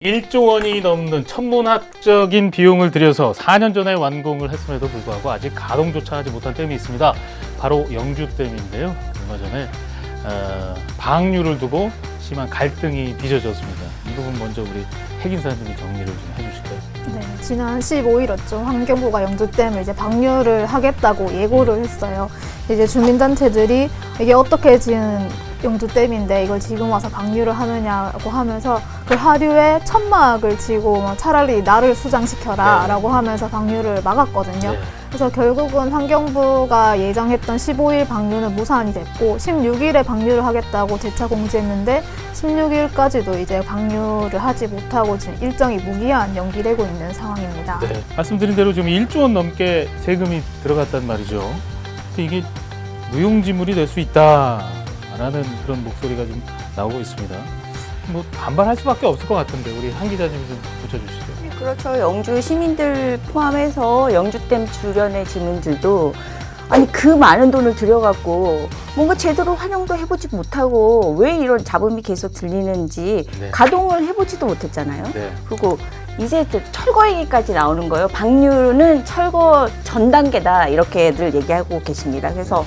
1조 원이 넘는 천문학적인 비용을 들여서 4년 전에 완공을 했음에도 불구하고 아직 가동조차 하지 못한 댐이 있습니다. 바로 영주댐인데요. 얼마 전에 방류를 두고 심한 갈등이 빚어졌습니다. 이 부분 먼저 우리 핵인사님이 정리를 좀 해주실까요? 네, 지난 15일이었죠. 환경부가 영주댐을 이제 방류를 하겠다고 예고를 했어요. 이제 주민단체들이 이게 어떻게 지은 영주댐인데 이걸 지금 와서 방류를 하느냐고 하면서 그 하류에 천막을 치고 차라리 나를 수장시켜라 라고 하면서 방류를 막았거든요. 네. 그래서 결국은 환경부가 예정했던 15일 방류는 무산이 됐고 16일에 방류를 하겠다고 재차 공지했는데 16일까지도 이제 방류를 하지 못하고 지금 일정이 무기한 연기되고 있는 상황입니다. 네. 말씀드린 대로 지금 1조 원 넘게 세금이 들어갔단 말이죠. 근데 이게 무용지물이 될 수 있다라는 그런 목소리가 좀 나오고 있습니다. 뭐 반발할 수밖에 없을 것 같은데 우리 한 기자님 좀 붙여주시죠. 그렇죠. 영주 시민들 포함해서 영주댐 주변의 주민들도 아니 그 많은 돈을 들여갖고 뭔가 제대로 활용도 해보지 못하고 왜 이런 잡음이 계속 들리는지 네. 가동을 해보지도 못했잖아요. 네. 그리고 이제 또 철거 얘기까지 나오는 거예요. 방류는 철거 전 단계다 이렇게들 얘기하고 계십니다. 그래서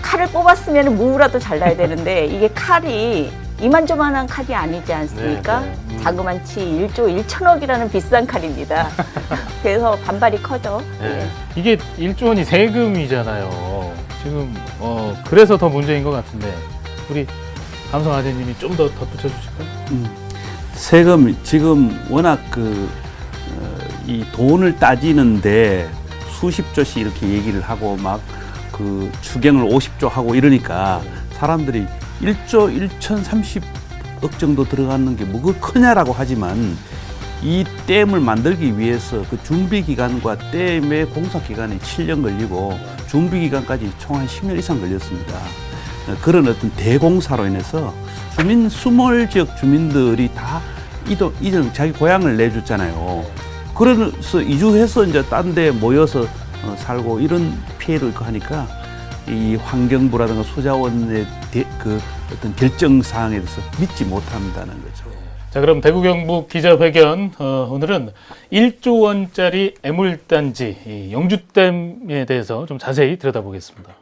칼을 뽑았으면 무라도 잘라야 되는데 이게 칼이 이만저만한 칼이 아니지 않습니까? 네, 네. 자그만치 1조 1천억이라는 비싼 칼입니다. 그래서 반발이 커져. 네. 이게 1조 원이 세금이잖아요. 지금 그래서 더 문제인 것 같은데 우리 감성 아재님이 좀 더 덧붙여 주실까요? 세금 지금 워낙 이 돈을 따지는데 수십조씩 이렇게 얘기를 하고 막 그 추경을 50조 하고 이러니까 사람들이 1조 1,030억 정도 들어가는 게 뭐가 크냐라고 하지만 이 댐을 만들기 위해서 그 준비 기간과 댐의 공사 기간이 7년 걸리고 준비 기간까지 총 한 10년 이상 걸렸습니다. 그런 어떤 대공사로 인해서 수몰 지역 주민들이 다 이전 자기 고향을 내줬잖아요. 그래서 이주해서 이제 딴 데 모여서 살고 이런 피해도 있고 하니까 이 환경부라든가 소자원의 그 어떤 결정 사항에 대해서 믿지 못한다는 거죠. 자, 그럼 대구 경북 기자회견 오늘은 1조 원짜리 애물단지 이 영주댐에 대해서 좀 자세히 들여다보겠습니다.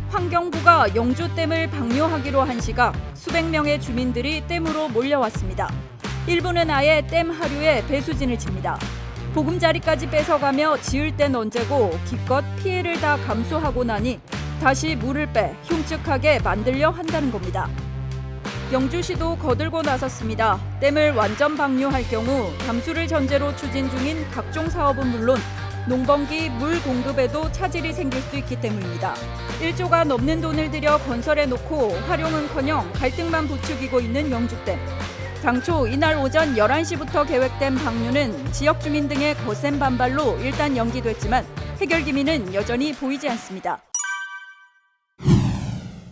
환경부가 영주댐을 방류하기로 한 시각 수백 명의 주민들이 댐으로 몰려왔습니다. 일부는 아예 댐 하류에 배수진을 칩니다. 보금자리까지 뺏어가며 지을 땐 언제고 기껏 피해를 다 감수하고 나니 다시 물을 빼 흉측하게 만들려 한다는 겁니다. 영주시도 거들고 나섰습니다. 댐을 완전 방류할 경우 담수를 전제로 추진 중인 각종 사업은 물론 농번기 물 공급에도 차질이 생길 수 있기 때문입니다. 1조가 넘는 돈을 들여 건설해 놓고 활용은커녕 갈등만 부추기고 있는 영주댐. 당초 이날 오전 11시부터 계획된 방류는 지역 주민 등의 거센 반발로 일단 연기됐지만 해결 기미는 여전히 보이지 않습니다.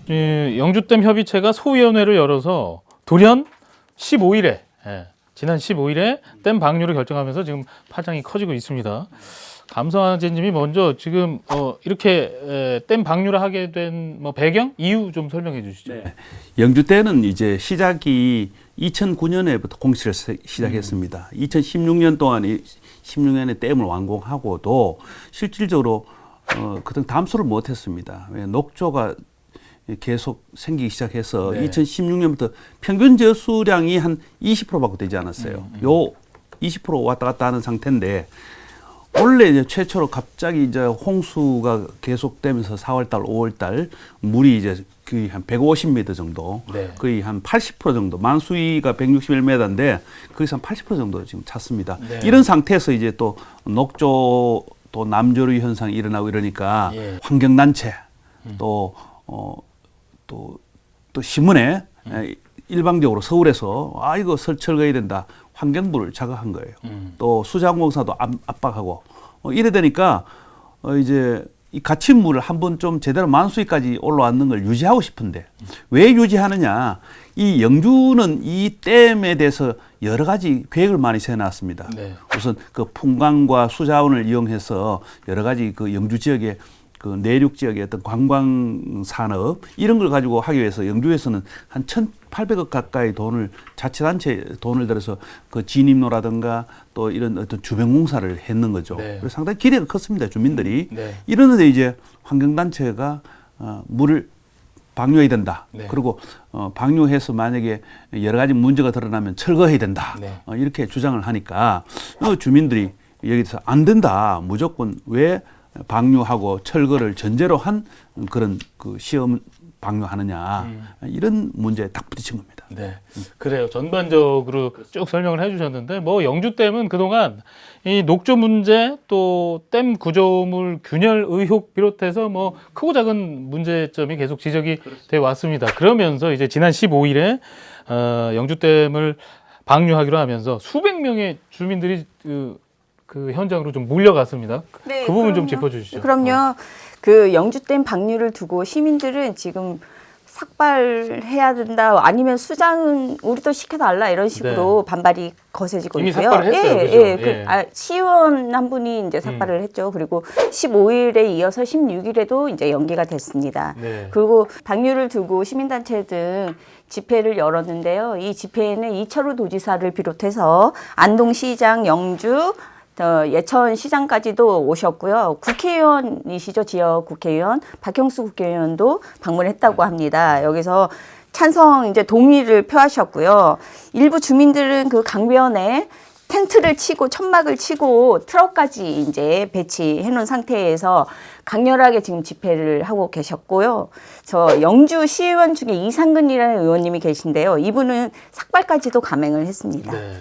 영주댐 협의체가 소위원회를 열어서 돌연 15일에 지난 15일에 댐 방류를 결정하면서 지금 파장이 커지고 있습니다. 감성아재님이 먼저 지금 이렇게 댐 방류를 하게 된 배경, 이유 좀 설명해 주시죠. 네. 영주댐은 이제 시작이 2009년에부터 공시를 시작했습니다. 2016년 동안 16년에 댐을 완공하고도 실질적으로 그동 담수를 못했습니다. 녹조가 계속 생기기 시작해서 네. 2016년부터 평균 저수량이 한 20%밖에 되지 않았어요. 요 20% 왔다 갔다 하는 상태인데 원래 이제 최초로 갑자기 이제 홍수가 계속되면서 4월달, 5월달 물이 이제 거의 한 150m 정도, 네. 거의 한 80% 정도, 만수위가 161m인데 거기서 한 80% 정도 지금 찼습니다. 네. 이런 상태에서 이제 또 녹조 또 남조류 현상이 일어나고 이러니까 예. 환경단체 또 신문에 일방적으로 서울에서 이거 철거해야 된다. 환경부를 자극한 거예요. 또 수자원공사도 압박하고 이래 되니까 이제 이 갇힌 물을 한번 좀 제대로 만수위까지 올라왔는 걸 유지하고 싶은데 왜 유지하느냐? 이 영주는 이 댐에 대해서 여러 가지 계획을 많이 세워놨습니다. 네. 우선 그 풍광과 수자원을 이용해서 여러 가지 그 영주 지역에 그 내륙 지역의 어떤 관광 산업 이런 걸 가지고 하기 위해서 영주에서는 한 800억 가까이 돈을 자치단체 돈을 들여서 그 진입로라든가 또 이런 어떤 주변공사를 했는 거죠. 네. 그래서 상당히 기대가 컸습니다. 주민들이. 네. 이러는데 이제 환경단체가 물을 방류해야 된다. 네. 그리고 방류해서 만약에 여러 가지 문제가 드러나면 철거해야 된다. 네. 이렇게 주장을 하니까 주민들이 여기서 안 된다. 무조건 왜 방류하고 철거를 전제로 한 그런 그 시험 방류하느냐. 이런 문제에 딱 부딪힌 겁니다. 네, 그래요. 전반적으로 쭉 설명을 해주셨는데, 뭐 영주댐은 그동안 이 녹조 문제 또 댐 구조물 균열 의혹 비롯해서 뭐 크고 작은 문제점이 계속 지적이 돼 왔습니다. 그러면서 이제 지난 15일에 영주댐을 방류하기로 하면서 수백 명의 주민들이 그 현장으로 좀 몰려갔습니다. 네, 그 부분 좀 그럼요. 짚어주시죠. 그럼요. 그 영주댐 방류를 두고 시민들은 지금 삭발해야 된다, 아니면 수장은 우리도 시켜달라, 이런 식으로 반발이 거세지고 이미 있고요. 삭발을 했어요, 그죠? 예. 시의원 한 분이 이제 삭발을 했죠. 그리고 15일에 이어서 16일에도 이제 연기가 됐습니다. 네. 그리고 방류를 두고 시민단체 등 집회를 열었는데요. 이 집회에는 이철우 도지사를 비롯해서 안동시장, 영주, 예천 시장까지도 오셨고요. 국회의원이시죠, 지역 국회의원 박형수 국회의원도 방문했다고 합니다. 여기서 찬성 이제 동의를 표하셨고요. 일부 주민들은 그 강변에 텐트를 치고 천막을 치고 트럭까지 이제 배치해 놓은 상태에서 강렬하게 지금 집회를 하고 계셨고요. 저 영주 시의원 중에 이상근이라는 의원님이 계신데요. 이분은 삭발까지도 감행을 했습니다. 네.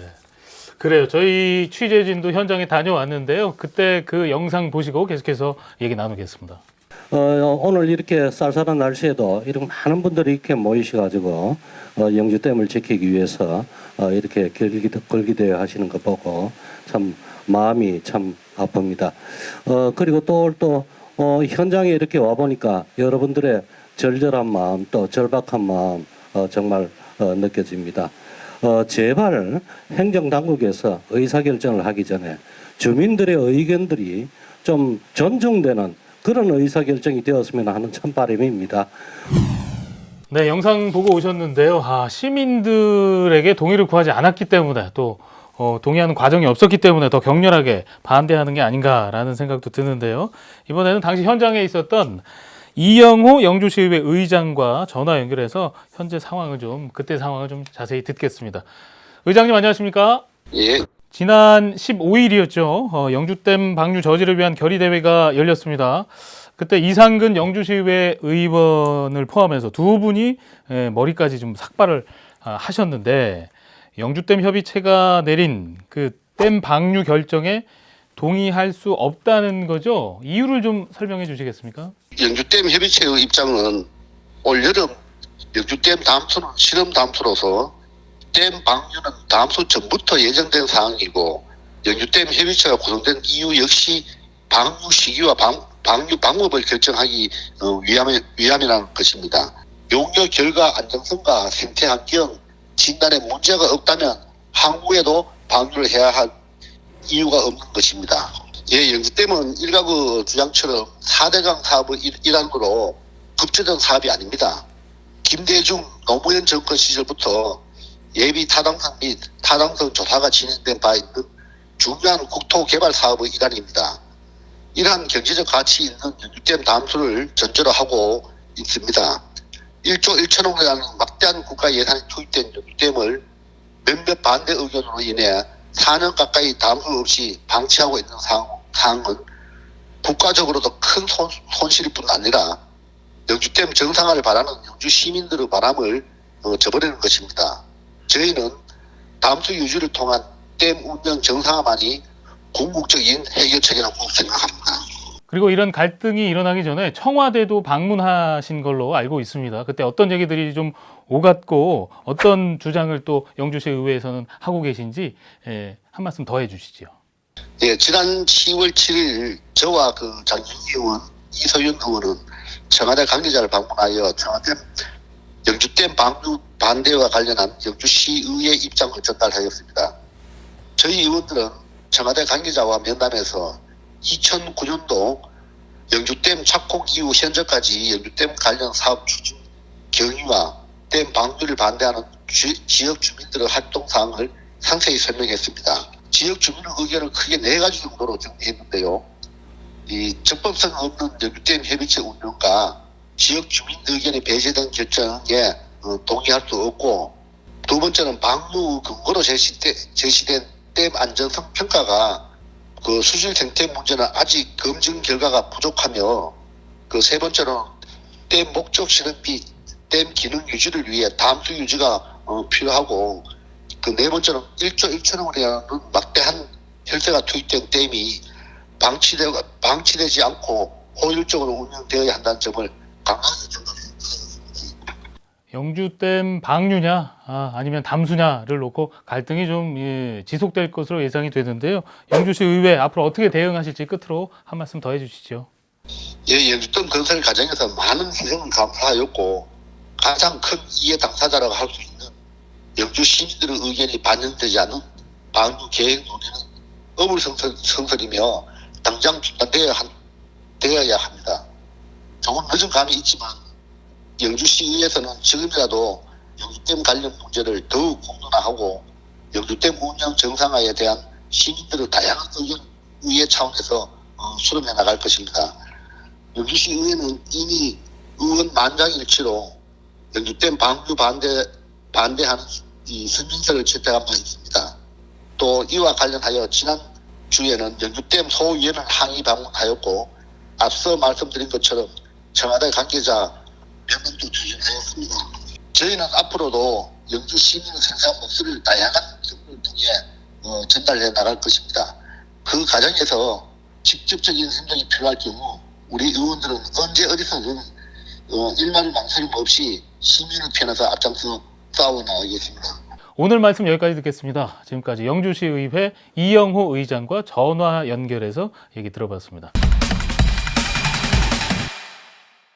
그래요. 저희 취재진도 현장에 다녀왔는데요. 그때 그 영상 보시고 계속해서 얘기 나누겠습니다. 오늘 이렇게 쌀쌀한 날씨에도 이렇게 많은 분들이 이렇게 모이셔가지고 영주댐을 지키기 위해서 이렇게 걸기대회 하시는 거 보고 참 마음이 참 아픕니다. 그리고 또 현장에 이렇게 와 보니까 여러분들의 절절한 마음, 또 절박한 마음 정말 느껴집니다. 제발 행정당국에서 의사결정을 하기 전에 주민들의 의견들이 좀 존중되는 그런 의사결정이 되었으면 하는 참바람입니다. 네, 영상 보고 오셨는데요. 시민들에게 동의를 구하지 않았기 때문에 또 동의하는 과정이 없었기 때문에 더 격렬하게 반대하는 게 아닌가라는 생각도 드는데요. 이번에는 당시 현장에 있었던 이영호 영주시의회 의장과 전화 연결해서 현재 상황을 그때 상황을 좀 자세히 듣겠습니다. 의장님 안녕하십니까? 예, 지난 15일이었죠. 영주댐 방류 저지를 위한 결의대회가 열렸습니다. 그때 이상근 영주시의회 의원을 포함해서 두 분이 머리까지 좀 삭발을 하셨는데, 영주댐 협의체가 내린 그 댐 방류 결정에 동의할 수 없다는 거죠? 이유를 좀 설명해 주시겠습니까? 영주댐 협의체의 입장은 올여름 영주댐 담수는 실험 담수로서 댐 방류는 담수 전부터 예정된 사항이고, 영주댐 협의체가 구성된 이유 역시 방류 시기와 방류 방법을 결정하기 위함이라는 것입니다. 용역 결과 안정성과 생태 환경 진단에 문제가 없다면 향후에도 방류를 해야 할 이유가 없는 것입니다. 예, 영주댐은 일각의 주장처럼 4대강 사업의 일환으로 급제된 사업이 아닙니다. 김대중 노무현 정권 시절부터 예비 타당성 및 타당성 조사가 진행된 바 있는 중요한 국토 개발 사업의 일환입니다. 이러한 경제적 가치 있는 영주댐 담수를 전제로 하고 있습니다. 1조 1천억 원이라는 막대한 국가 예산이 투입된 영주댐을 몇몇 반대 의견으로 인해 4년 가까이 담수 없이 방치하고 있는 상황은 국가적으로도 큰 손실일 뿐 아니라 영주댐 정상화를 바라는 영주 시민들의 바람을 저버리는 것입니다. 저희는 담수 유지를 통한 댐 운영 정상화만이 궁극적인 해결책이라고 생각합니다. 그리고 이런 갈등이 일어나기 전에 청와대도 방문하신 걸로 알고 있습니다. 그때 어떤 얘기들이 좀 오갔고 어떤 주장을 또 영주시 의회에서는 하고 계신지 한 말씀 더 해주시죠. 예, 지난 10월 7일 저와 그 장윤희 의원, 이서윤 의원은 청와대 관계자를 방문하여 청와대 영주댐 방류 반대와 관련한 영주시의회 입장을 전달하였습니다. 저희 의원들은 청와대 관계자와 면담에서 2009년도 영주댐 착공 이후 현재까지 영주댐 관련 사업 추진 경위와 댐 방류를 반대하는 지역 주민들의 활동 사항을 상세히 설명했습니다. 지역 주민의 의견을 크게 4가지 정도로 정리했는데요. 이 적법성 없는 영주댐 협의체 운영과 지역 주민 의견이 배제된 결정에 동의할 수 없고, 두 번째는 방류 근거로 제시된 댐 안전성 평가가 그 수질 생태 문제는 아직 검증 결과가 부족하며, 그 세 번째는 댐 목적 실현비 댐 기능 유지를 위해 담수 유지가 필요하고, 그 네 번째는 1조 1천억을 하는 막대한 혈세가 투입된 댐이 방치되지 않고 효율적으로 운영되어야 한다는 점을 강하게 전달했습니다. 영주댐 방류냐 아니면 담수냐를 놓고 갈등이 좀 지속될 것으로 예상이 되는데요. 영주시 의회 앞으로 어떻게 대응하실지 끝으로 한 말씀 더 해주시죠. 예, 영주댐 건설 과정에서 많은 희생을 감수하였고, 가장 큰 이해 당사자라고 할 수 있는 영주 시민들의 의견이 반영되지 않은 방류 계획 논의는 어물성설이며 당장 중단되어야 합니다. 조금 늦은 감이 있지만 영주시의회에서는 지금이라도 영주댐 관련 문제를 더욱 공론화하고 영주댐 운영 정상화에 대한 시민들의 다양한 의회 차원에서 수렴해 나갈 것입니다. 영주시의회는 이미 의원 만장일치로 영주댐 방류 반대하는 이 성명서를 채택한 바 있습니다. 또 이와 관련하여 지난 주에는 영주댐 소위원을 항의 방문하였고, 앞서 말씀드린 것처럼 청와대 관계자 몇 명도 추진하였습니다. 저희는 앞으로도 영주 시민의 생생한 목소리를 다양한 정보를 통해 전달해 나갈 것입니다. 그 과정에서 직접적인 행동이 필요할 경우 우리 의원들은 언제 어디서든 일말의 망설임 없이 시민의 편에서 앞장서 싸워 나가겠습니다. 오늘 말씀 여기까지 듣겠습니다. 지금까지 영주시 의회 이영호 의장과 전화 연결해서 얘기 들어봤습니다.